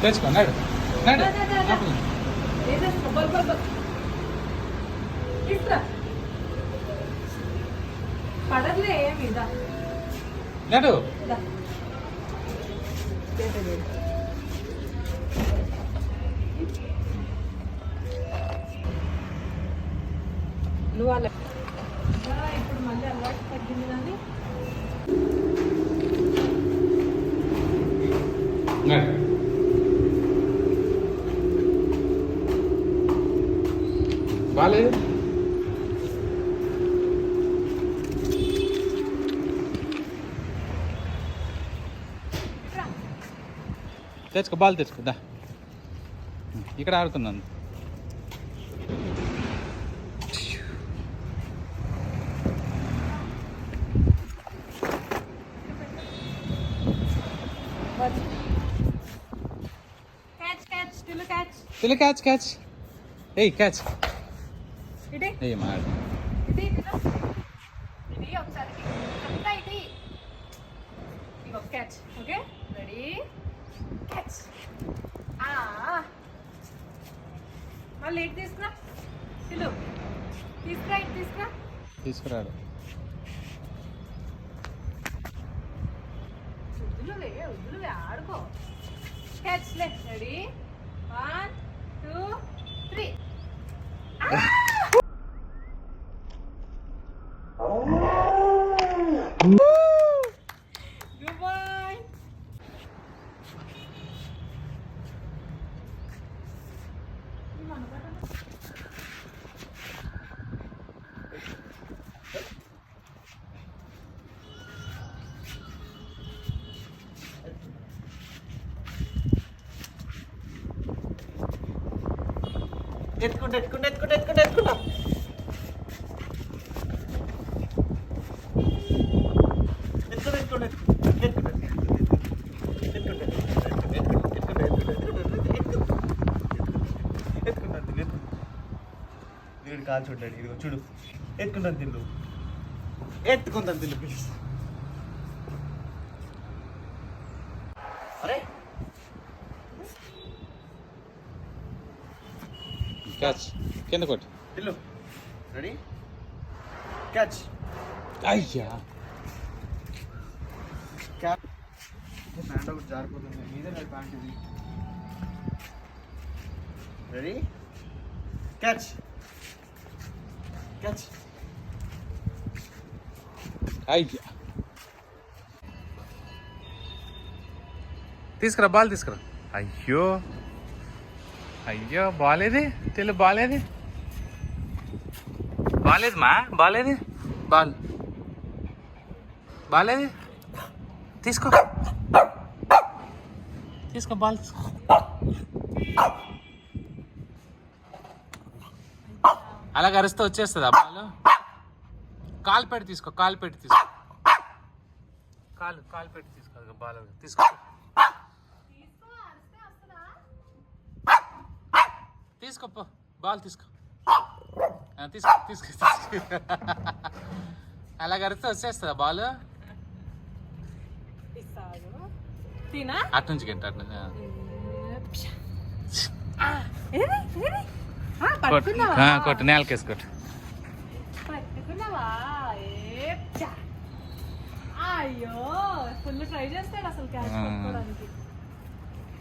తెచ్చుకో నడు నడు పడర్లే మీద నడు నువ్వు వాళ్ళ ఇప్పుడు మళ్ళీ అలవాటు తగ్గింది కానీ నడు బాలేదు తెచ్చుకో బాల్ తెచ్చుకో దా ఇక్కడ ఆడుకుందాం తిలు క్యాచ్ క్యాచ్ ఏయ్ క్యాచ్ ఏయ్ మాడు క్యాచ్ ఓకే రెడీ క్యాచ్ మళ్ళీ ఇటు తీసుకురా తిలు తీసుకురా ఇటు తీసుకురా తీసుకురాడు వద్దులువే ఆడుకో క్యాచ్ లే రెడీ 1 2 3 గుడ్ బాయ్ ఎత్తుకుంటా ఎత్తుకుంటా ఎత్తుకుంటా ఎత్తుకుంటా ఎత్తుకుంటా ఎత్తుకుంటా వీడు కాలు చూడ్డాడు ఇదిగో చూడు ఎత్తుకుంటాను తిల్లు ఎత్తుకుంటాను తిల్లు ప్లీజ్ అరే క్యాచ్ కింద కొట్టు తిల్లు రెడీ క్యాచ్ అయ్యా క్యాచ్ ప్యాంట్ ఒకటి జారిపోతుంది మీదే నా ప్యాంట్ ఇది రెడీ క్యాచ్ క్యాచ్ అయ్యా తీసుకురా బాల్ తీసుకురా అయ్యో అయ్యో బాలేది తెలు బాలేది బాలేదు మా బాలేది బాల్ బాలేది తీసుకో తీసుకో బాల్ తీసుకో అలాగ అరిస్తే వచ్చేస్తుంది ఆ బాల్ కాలు పెట్టి తీసుకో కాలు పెట్టి తీసుకో కాలు పెట్టి తీసుకో బాల్ తీసుకో తీసుకో బాల్ తీసుకో తీసుకో తీసుకో తీసుకో అలాగ అరిస్తే వచ్చేస్తుందా బాల్ అటు నుంచి గంట అటు నుంచి కొట్టు నేలకేసి కొట్టు పట్టుకున్నావా అయ్యో ఫుల్ ట్రై చేస్తాడు అసలు క్యాచ్ పట్టుకోవడానికి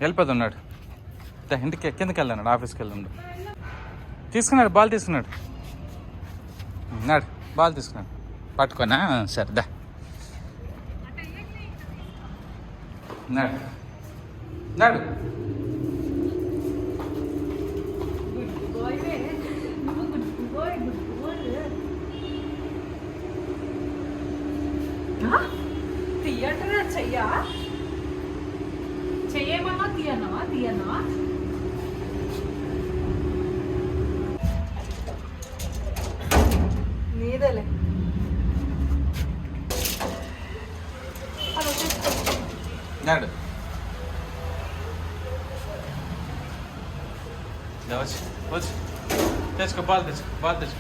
వెళ్ళిపోతున్నాడు ఇంటికి కిందకి వెళ్ళాడు ఆఫీస్కి వెళ్ళాడు తీసుకున్నాడు బాల్ తీసుకున్నాడు నాడు బాల్ తీసుకున్నాడు పట్టుకోనా సరే దా నాడు నాడు తీయటరా చెయ్యేమన్నా తీయన్నావా నీదేలే నాడు వచ్చి తెచ్చుకో బాల్ తెచ్చుకో